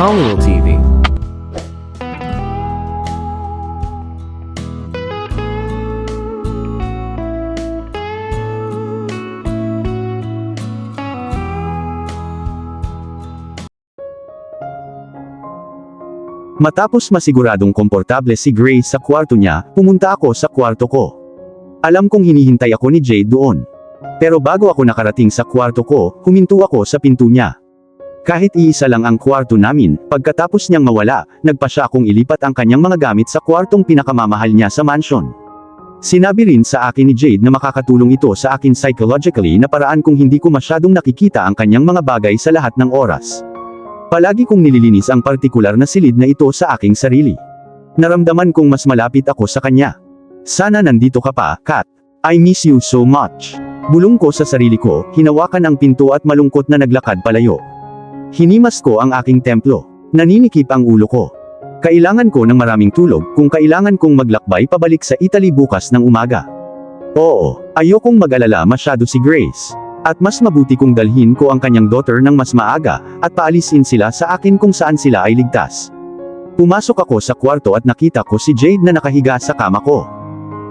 Manuel TV. Matapos masiguradong komportable si Grace sa kwarto niya, pumunta ako sa kwarto ko. Alam kong hinihintay ako ni Jade doon. Pero bago ako nakarating sa kwarto ko, huminto ako sa pinto niya. Kahit iisa lang ang kwarto namin, pagkatapos niyang mawala, nagpa siya akong ilipat ang kanyang mga gamit sa kwartong pinakamamahal niya sa mansion. Sinabi rin sa akin ni Jade na makakatulong ito sa akin psychologically na paraan kung hindi ko masyadong nakikita ang kanyang mga bagay sa lahat ng oras. Palagi kong nililinis ang partikular na silid na ito sa aking sarili. Naramdaman kong mas malapit ako sa kanya. Sana nandito ka pa, Kat. I miss you so much. Bulong ko sa sarili ko, hinawakan ang pinto at malungkot na naglakad palayo. Hinimas ko ang aking templo. Naninikip ang ulo ko. Kailangan ko ng maraming tulog kung kailangan kong maglakbay pabalik sa Italy bukas ng umaga. Oo, ayokong mag-alala masyado si Grace. At mas mabuti kong dalhin ko ang kanyang daughter ng mas maaga, at paalisin sila sa akin kung saan sila ay ligtas. Pumasok ako sa kwarto at nakita ko si Jade na nakahiga sa kama ko.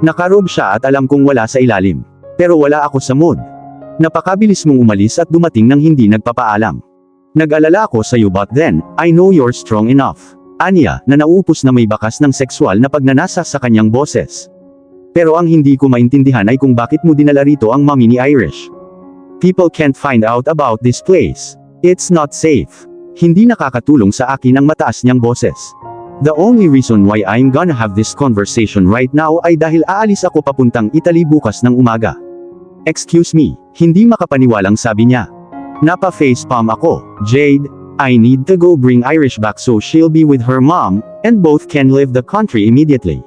Nakarobe siya at alam kong wala sa ilalim. Pero wala ako sa mood. Napakabilis mong umalis at dumating nang hindi nagpapaalam. Nag-alala ako sa iyo but then, I know you're strong enough. Anya, na nauupos na may bakas ng sexual na pagnanasa sa kanyang boses. Pero ang hindi ko maintindihan ay kung bakit mo dinala rito ang mommy ni Irish. People can't find out about this place. It's not safe. Hindi nakakatulong sa akin ang mataas niyang boses. The only reason why I'm gonna have this conversation right now ay dahil aalis ako papuntang Italy bukas ng umaga. Excuse me, hindi makapaniwalang sabi niya. Napa-facepalm ako. Jade, I need to go bring Irish back so she'll be with her mom, and both can leave the country immediately.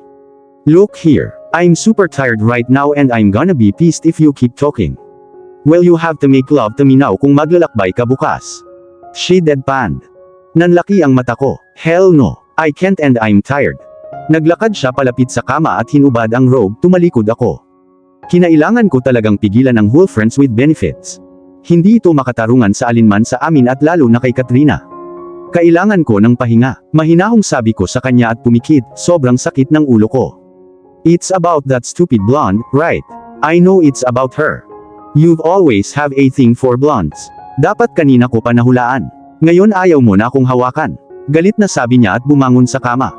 Look here, I'm super tired right now and I'm gonna be pissed if you keep talking. Well, you have to make love to me now kung maglalakbay ka bukas. She deadpanned. Nanlaki ang mata ko. Hell no, I can't and I'm tired. Naglakad siya palapit sa kama at hinubad ang robe, tumalikod ako. Kinailangan ko talagang pigilan ang whole friends with benefits. Hindi ito makatarungan sa alinman sa amin at lalo na kay Katrina. Kailangan ko ng pahinga. Mahinahong sabi ko sa kanya at pumikit, sobrang sakit ng ulo ko. It's about that stupid blonde, right? I know it's about her. You've always have a thing for blondes. Dapat kanina ko pa nahulaan. Ngayon ayaw mo na akong hawakan. Galit na sabi niya at bumangon sa kama.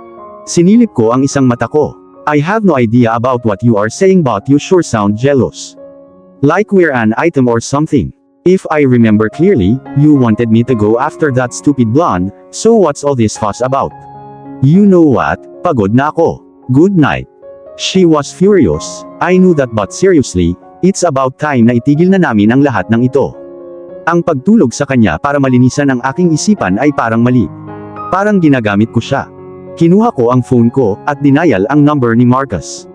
Sinilip ko ang isang mata ko. I have no idea about what you are saying but you sure sound jealous. Like we're an item or something. If I remember clearly, you wanted me to go after that stupid blonde, so what's all this fuss about? You know what? Pagod na ako. Good night. She was furious. I knew that but seriously, it's about time na itigil na namin ang lahat ng ito. Ang pagtulog sa kanya para malinisan ang aking isipan ay parang mali. Parang ginagamit ko siya. Kinuha ko ang phone ko, at dinial ang number ni Marcus.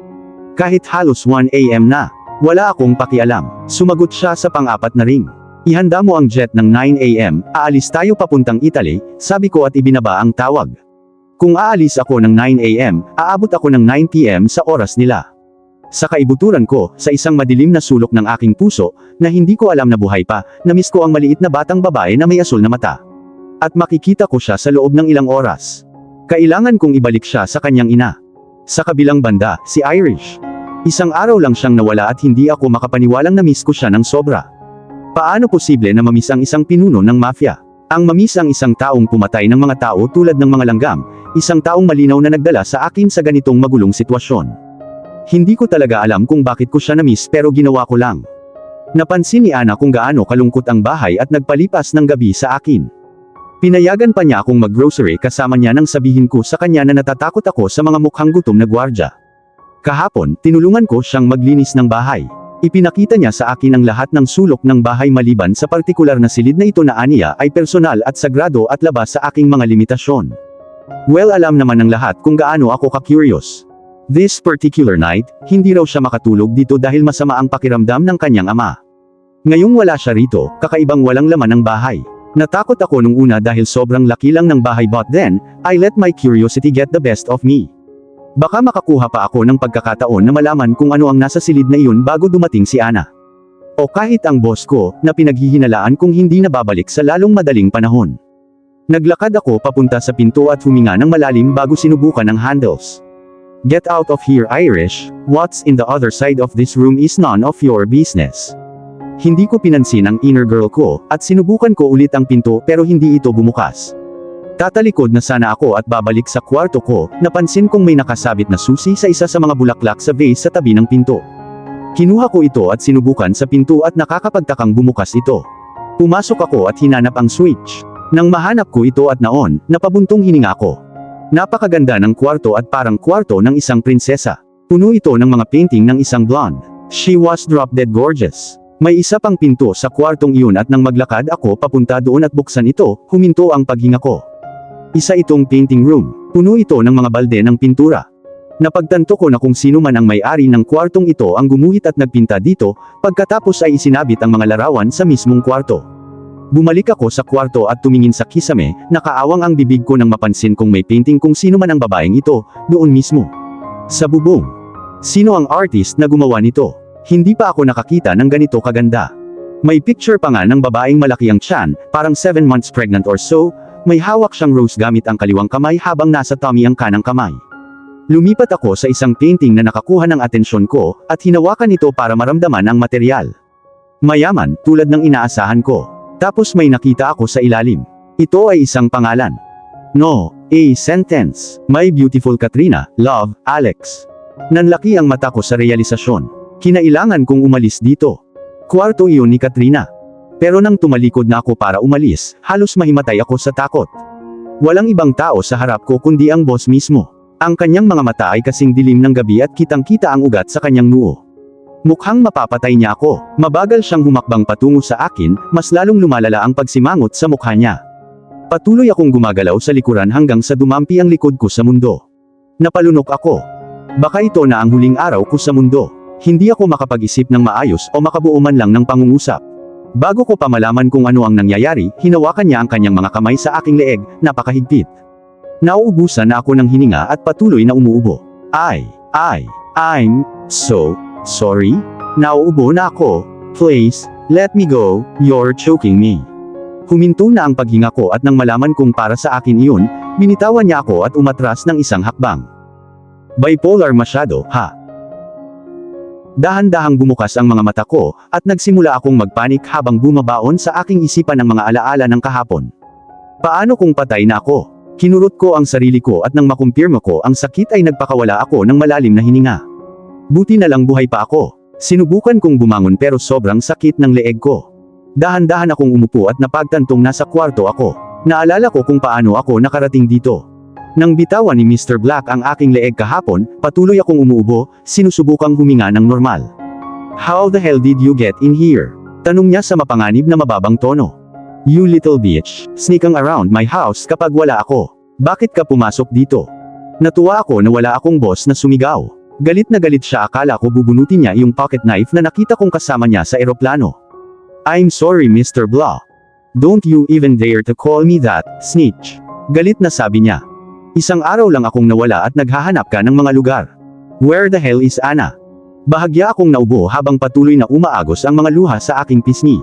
Kahit halos 1 AM na, wala akong pakialam. Sumagot siya sa pang-apat na ring. Ihanda mo ang jet ng 9 AM, aalis tayo papuntang Italy, sabi ko at ibinaba ang tawag. Kung aalis ako ng 9 AM, aabot ako ng 9 PM sa oras nila. Sa kaibuturan ko, sa isang madilim na sulok ng aking puso, na hindi ko alam na buhay pa, namiss ko ang maliit na batang babae na may asul na mata. At makikita ko siya sa loob ng ilang oras. Kailangan kong ibalik siya sa kanyang ina. Sa kabilang banda, si Irish. Isang araw lang siyang nawala at hindi ako makapaniwalang namiss ko siya ng sobra. Paano posible na mamiss ang isang pinuno ng mafia? Ang mamiss ang isang taong pumatay ng mga tao tulad ng mga langgam, isang taong malinaw na nagdala sa akin sa ganitong magulong sitwasyon. Hindi ko talaga alam kung bakit ko siya namiss pero ginawa ko lang. Napansin ni Ana kung gaano kalungkot ang bahay at nagpalipas ng gabi sa akin. Pinayagan pa niya akong mag-grocery kasama niya nang sabihin ko sa kanya na natatakot ako sa mga mukhang gutom na gwardya. Kahapon, tinulungan ko siyang maglinis ng bahay. Ipinakita niya sa akin ang lahat ng sulok ng bahay maliban sa partikular na silid na ito na aniya ay personal at sagrado at labas sa aking mga limitasyon. Well, alam naman ng lahat kung gaano ako ka-curious. This particular night, hindi raw siya makatulog dito dahil masama ang pakiramdam ng kanyang ama. Ngayong wala siya rito, kakaibang walang laman ng bahay. Natakot ako nung una dahil sobrang laki lang ng bahay but then, I let my curiosity get the best of me. Baka makakuha pa ako ng pagkakataon na malaman kung ano ang nasa silid na iyon bago dumating si Ana. O kahit ang boss ko, na pinaghihinalaan kung hindi nababalik sa lalong madaling panahon. Naglakad ako papunta sa pinto at huminga ng malalim bago sinubukan ang handles. Get out of here, Irish. What's in the other side of this room is none of your business. Hindi ko pinansin ang inner girl ko, at sinubukan ko ulit ang pinto pero hindi ito bumukas. Tatalikod na sana ako at babalik sa kwarto ko, napansin kong may nakasabit na susi sa isa sa mga bulaklak sa vase sa tabi ng pinto. Kinuha ko ito at sinubukan sa pinto at nakakapagtakang bumukas ito. Pumasok ako at hinanap ang switch. Nang mahanap ko ito at naon, napabuntong hininga ko. Napakaganda ng kwarto at parang kwarto ng isang prinsesa. Puno ito ng mga painting ng isang blonde. She was drop-dead gorgeous. May isa pang pinto sa kwartong iyon at nang maglakad ako papunta doon at buksan ito, huminto ang paghinga ko. Isa itong painting room. Puno ito ng mga balde ng pintura. Napagtanto ko na kung sino man ang may-ari ng kwartong ito ang gumuhit at nagpinta dito, pagkatapos ay isinabit ang mga larawan sa mismong kwarto. Bumalik ako sa kwarto at tumingin sa kisame, nakaawang ang bibig ko nang mapansin kong may painting kung sino man ang babaeng ito, doon mismo. Sa bubong. Sino ang artist na gumawa nito? Hindi pa ako nakakita ng ganito kaganda. May picture pa nga ng babaeng malaki ang tiyan, parang 7 months pregnant or so, may hawak siyang rose gamit ang kaliwang kamay habang nasa tummy ang kanang kamay. Lumipat ako sa isang painting na nakakuha ng atensyon ko, at hinawakan ito para maramdaman ang material. Mayaman, tulad ng inaasahan ko. Tapos may nakita ako sa ilalim. Ito ay isang pangalan. No, a sentence. My beautiful Katrina, love, Alex. Nanlaki ang mata ko sa realisasyon. Kinailangan kong umalis dito. Kwarto iyon ni Katrina. Pero nang tumalikod na ako para umalis, halos mahimatay ako sa takot. Walang ibang tao sa harap ko kundi ang boss mismo. Ang kanyang mga mata ay kasing dilim ng gabi at kitang-kita ang ugat sa kanyang noo. Mukhang mapapatay niya ako. Mabagal siyang humakbang patungo sa akin, mas lalong lumalala ang pagsimangot sa mukha niya. Patuloy akong gumagalaw sa likuran hanggang sa dumampi ang likod ko sa mundo. Napalunok ako. Baka ito na ang huling araw ko sa mundo. Hindi ako makapag-isip ng maayos o makabuo man lang ng pangungusap. Bago ko pa malaman kung ano ang nangyayari, hinawakan niya ang kanyang mga kamay sa aking leeg, napakahigpit. Nauubusan na ako ng hininga at patuloy na umuubo. I'm so sorry? Nauubo na ako. Please, let me go, you're choking me. Huminto na ang paghinga ko at nang malaman kong para sa akin iyon, binitawan niya ako at umatras ng isang hakbang. Bipolar masyado, ha? Dahan-dahang bumukas ang mga mata ko, at nagsimula akong magpanik habang bumabaon sa aking isipan ang mga alaala ng kahapon. Paano kung patay na ako? Kinurot ko ang sarili ko at nang makumpirma ko ang sakit ay nagpakawala ako ng malalim na hininga. Buti na lang buhay pa ako. Sinubukan kong bumangon pero sobrang sakit ng leeg ko. Dahan-dahan akong umupo at napagtantong nasa kwarto ako. Naalala ko kung paano ako nakarating dito. Nang bitawan ni Mr. Black ang aking leeg kahapon, patuloy akong umuubo, sinusubukang huminga ng normal. How the hell did you get in here? Tanong niya sa mapanganib na mababang tono. You little bitch, sneaking around my house kapag wala ako. Bakit ka pumasok dito? Natuwa ako na wala akong boss na sumigaw. Galit na galit siya, akala ko bubunutin niya yung pocket knife na nakita kong kasama niya sa eroplano. I'm sorry Mr. Blah. Don't you even dare to call me that, snitch. Galit na sabi niya. Isang araw lang akong nawala at naghahanap ka ng mga lugar. Where the hell is Anna? Bahagya akong naubo habang patuloy na umaagos ang mga luha sa aking pisngi.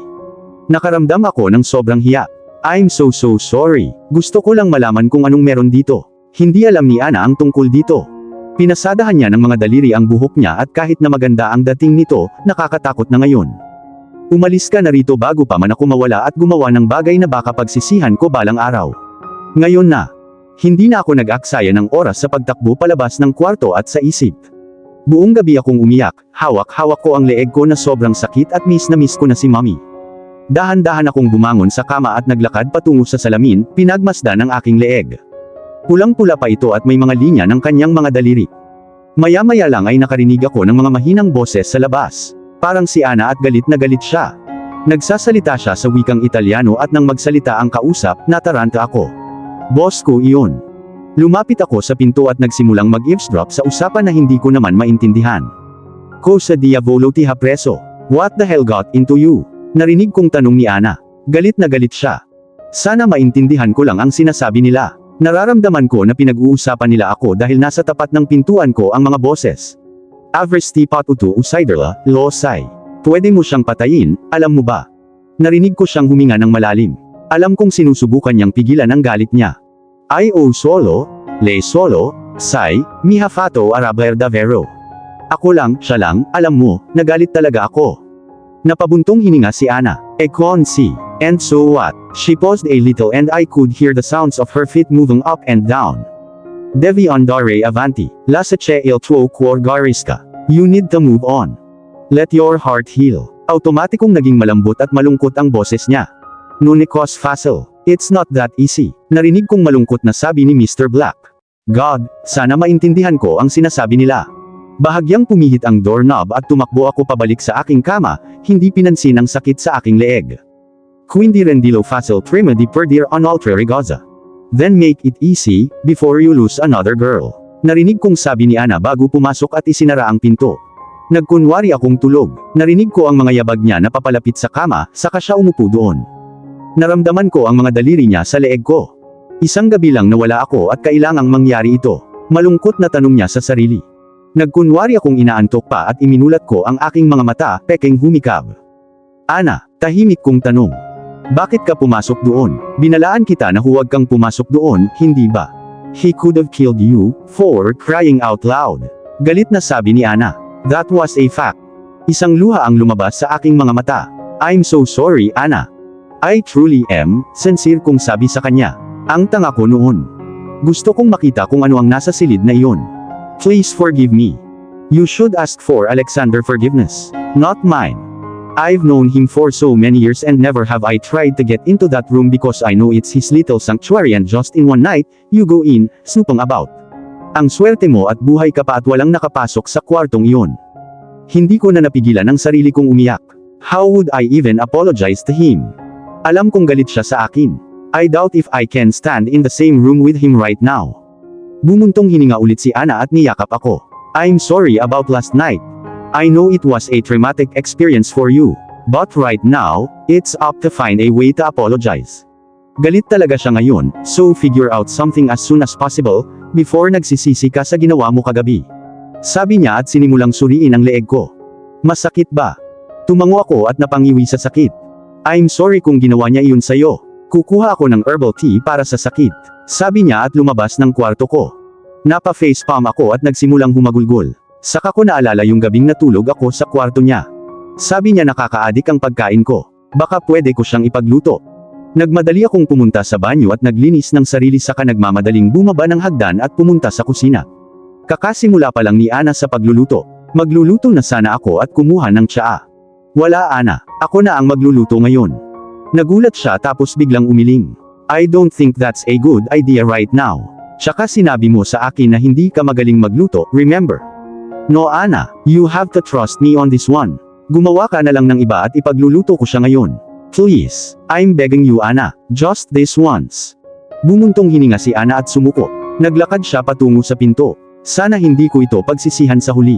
Nakaramdam ako ng sobrang hiya. I'm so sorry. Gusto ko lang malaman kung anong meron dito. Hindi alam ni Anna ang tungkol dito. Pinasadahan niya ng mga daliri ang buhok niya at kahit na maganda ang dating nito, nakakatakot na ngayon. Umalis ka na rito bago pa man ako mawala at gumawa ng bagay na baka pagsisihan ko balang araw. Ngayon na. Hindi na ako nag-aksaya ng oras sa pagtakbo palabas ng kwarto at sa isip. Buong gabi akong umiyak, hawak-hawak ko ang leeg ko na sobrang sakit at miss na miss ko na si Mommy. Dahan-dahan akong bumangon sa kama at naglakad patungo sa salamin, pinagmasdan ang aking leeg. Pulang-pula pa ito at may mga linya ng kanyang mga daliri. Maya-maya lang ay nakarinig ako ng mga mahinang boses sa labas. Parang si Anna at galit na galit siya. Nagsasalita siya sa wikang Italyano at nang magsalita ang kausap, nataranta ako. Boss ko iyon. Lumapit ako sa pinto at nagsimulang mag-eavesdrop sa usapan na hindi ko naman maintindihan. Cosa diavolo ti ha preso? What the hell got into you? Narinig kong tanong ni Anna. Galit na galit siya. Sana maintindihan ko lang ang sinasabi nila. Nararamdaman ko na pinag-uusapan nila ako dahil nasa tapat ng pintuan ko ang mga boses. Avresti patutu usiderla, losay. Pwede mo siyang patayin, alam mo ba? Narinig ko siyang huminga ng malalim. Alam kong sinusubukan niyang pigilan ang galit niya. Io solo, le solo, sai, mi ha fatto arrabbiare davvero. Ako lang, siya lang, alam mo, nagalit talaga ako. Napabuntong hininga si Ana. E con si. And so what? She paused a little and I could hear the sounds of her feet moving up and down. Devi andare avanti. Lasciate il tuo cuore guarisca. You need to move on. Let your heart heal. Automatikong naging malambot at malungkot ang boses niya. Non è cos facile. It's not that easy. Narinig kong malungkot na sabi ni Mr. Black. God, sana maintindihan ko ang sinasabi nila. Bahagyang pumihit ang doorknob at tumakbo ako pabalik sa aking kama, hindi pinansin ang sakit sa aking leeg. Quindi rendilo facile prima di perder un'altra ragazza. Then make it easy, before you lose another girl. Narinig kong sabi ni Ana bago pumasok at isinara ang pinto. Nagkunwari akong tulog, narinig ko ang mga yabag niya na papalapit sa kama, saka siya umupo doon. Naramdaman ko ang mga daliri niya sa leeg ko. Isang gabi lang nawala ako at kailangang mangyari ito. Malungkot na tanong niya sa sarili. Nagkunwari akong inaantok pa at iminulat ko ang aking mga mata, pekeng humikab. Ana, tahimik kong tanong. Bakit ka pumasok doon? Binalaan kita na huwag kang pumasok doon, hindi ba? He could have killed you, for crying out loud. Galit na sabi ni Ana. That was a fact. Isang luha ang lumabas sa aking mga mata. I'm so sorry, Ana. I truly am, sincere kong sabi sa kanya. Ang tanga ko noon. Gusto kong makita kung ano ang nasa silid na iyon. Please forgive me. You should ask for Alexander forgiveness, not mine. I've known him for so many years and never have I tried to get into that room because I know it's his little sanctuary and just in one night, you go in, snooping about. Ang swerte mo at buhay ka pa at walang nakapasok sa kwartong iyon. Hindi ko na napigilan ang sarili kong umiyak. How would I even apologize to him? Alam kong galit siya sa akin. I doubt if I can stand in the same room with him right now. Bumuntong hininga ulit si Ana at niyakap ako. I'm sorry about last night. I know it was a traumatic experience for you. But right now, it's up to find a way to apologize. Galit talaga siya ngayon, so figure out something as soon as possible, before nagsisisi ka sa ginawa mo kagabi. Sabi niya at sinimulang suriin ang leeg ko. Masakit ba? Tumango ako at napangiwi sa sakit. I'm sorry kung ginawa niya iyon sa'yo. Kukuha ako ng herbal tea para sa sakit. Sabi niya at lumabas ng kwarto ko. Napa-facepalm ako at nagsimulang humagulgol. Saka ko naalala yung gabing natulog ako sa kwarto niya. Sabi niya nakakaadik ang pagkain ko. Baka pwede ko siyang ipagluto. Nagmadali akong pumunta sa banyo at naglinis ng sarili saka nagmamadaling bumaba ng hagdan at pumunta sa kusina. Kakasimula pa lang ni Ana sa pagluluto. Magluluto na sana ako at kumuha ng tsaa. Wala Ana, ako na ang magluluto ngayon. Nagulat siya tapos biglang umiling. I don't think that's a good idea right now. Tsaka sinabi mo sa akin na hindi ka magaling magluto, remember? No Ana, you have to trust me on this one. Gumawa ka na lang ng iba at ipagluluto ko siya ngayon. Please, I'm begging you Ana, just this once. Bumuntong hininga si Ana at sumuko. Naglakad siya patungo sa pinto. Sana hindi ko ito pagsisihan sa huli.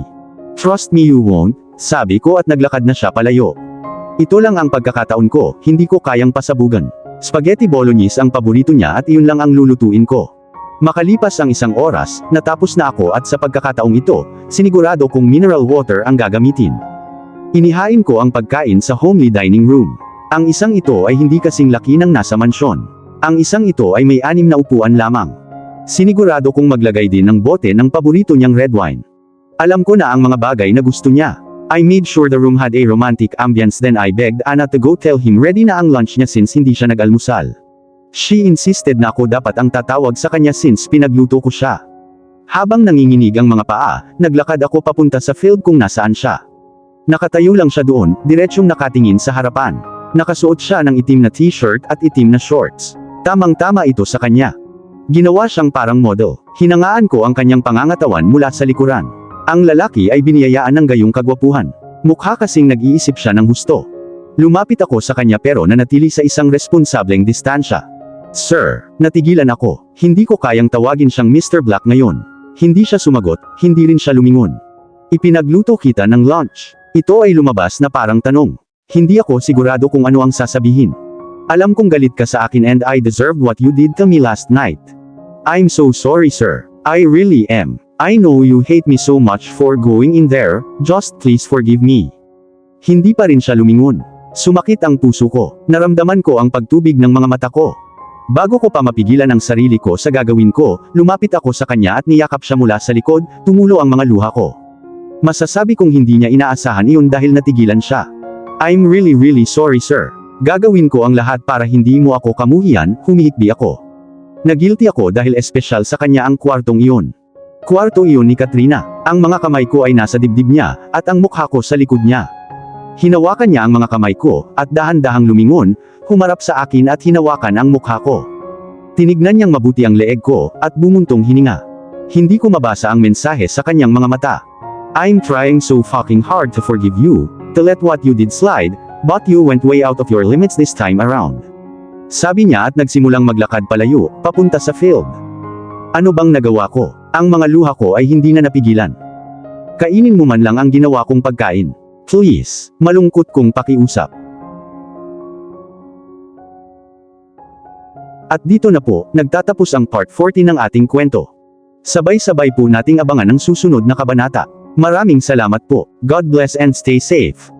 Trust me you won't, sabi ko at naglakad na siya palayo. Ito lang ang pagkakataon ko, hindi ko kayang pasabugan. Spaghetti bolognese ang paborito niya at iyon lang ang lulutuin ko. Makalipas ang isang oras, natapos na ako at sa pagkakataong ito, sinigurado kong mineral water ang gagamitin. Inihain ko ang pagkain sa homely dining room. Ang isang ito ay hindi kasing laki ng nasa mansyon. Ang isang ito ay may 6 na upuan lamang. Sinigurado kong maglagay din ng bote ng paborito niyang red wine. Alam ko na ang mga bagay na gusto niya. I made sure the room had a romantic ambience then I begged Ana to go tell him ready na ang lunch niya since hindi siya nag-almusal. She insisted na ako dapat ang tatawag sa kanya since pinagluto ko siya. Habang nanginginig ang mga paa, naglakad ako papunta sa field kung nasaan siya. Nakatayo lang siya doon, diretsyong nakatingin sa harapan. Nakasuot siya ng itim na t-shirt at itim na shorts. Tamang-tama ito sa kanya. Ginawa siyang parang model. Hinangaan ko ang kanyang pangangatawan mula sa likuran. Ang lalaki ay biniyayaan ng gayong kagwapuhan. Mukha kasing nag-iisip siya ng husto. Lumapit ako sa kanya pero nanatili sa isang responsableng distansya. Sir, natigilan ako. Hindi ko kayang tawagin siyang Mr. Black ngayon. Hindi siya sumagot, hindi rin siya lumingon. Ipinagluto kita ng lunch. Ito ay lumabas na parang tanong. Hindi ako sigurado kung ano ang sasabihin. Alam kong galit ka sa akin and I deserved what you did to me last night. I'm so sorry sir. I really am. I know you hate me so much for going in there, just please forgive me. Hindi pa rin siya lumingon. Sumakit ang puso ko. Naramdaman ko ang pagtubig ng mga mata ko. Bago ko pa mapigilan ang sarili ko sa gagawin ko, lumapit ako sa kanya at niyakap siya mula sa likod, tumulo ang mga luha ko. Masasabi kong hindi niya inaasahan iyon dahil natigilan siya. I'm really sorry sir. Gagawin ko ang lahat para hindi mo ako kamuhian, humihikbi ako. Nagilty ako dahil espesyal sa kanya ang kwartong iyon. Kwarto iyon ni Katrina. Ang mga kamay ko ay nasa dibdib niya, at ang mukha ko sa likod niya. Hinawakan niya ang mga kamay ko, at dahan-dahang lumingon, humarap sa akin at hinawakan ang mukha ko. Tinignan niyang mabuti ang leeg ko, at bumuntong hininga. Hindi ko mabasa ang mensahe sa kanyang mga mata. I'm trying so fucking hard to forgive you, to let what you did slide, but you went way out of your limits this time around. Sabi niya at nagsimulang maglakad palayo, papunta sa field. Ano bang nagawa ko? Ang mga luha ko ay hindi na napigilan. Kainin mo man lang ang ginawa kong pagkain. Please, malungkot kong pakiusap. At dito na po, nagtatapos ang part 40 ng ating kwento. Sabay-sabay po nating abangan ang susunod na kabanata. Maraming salamat po. God bless and stay safe.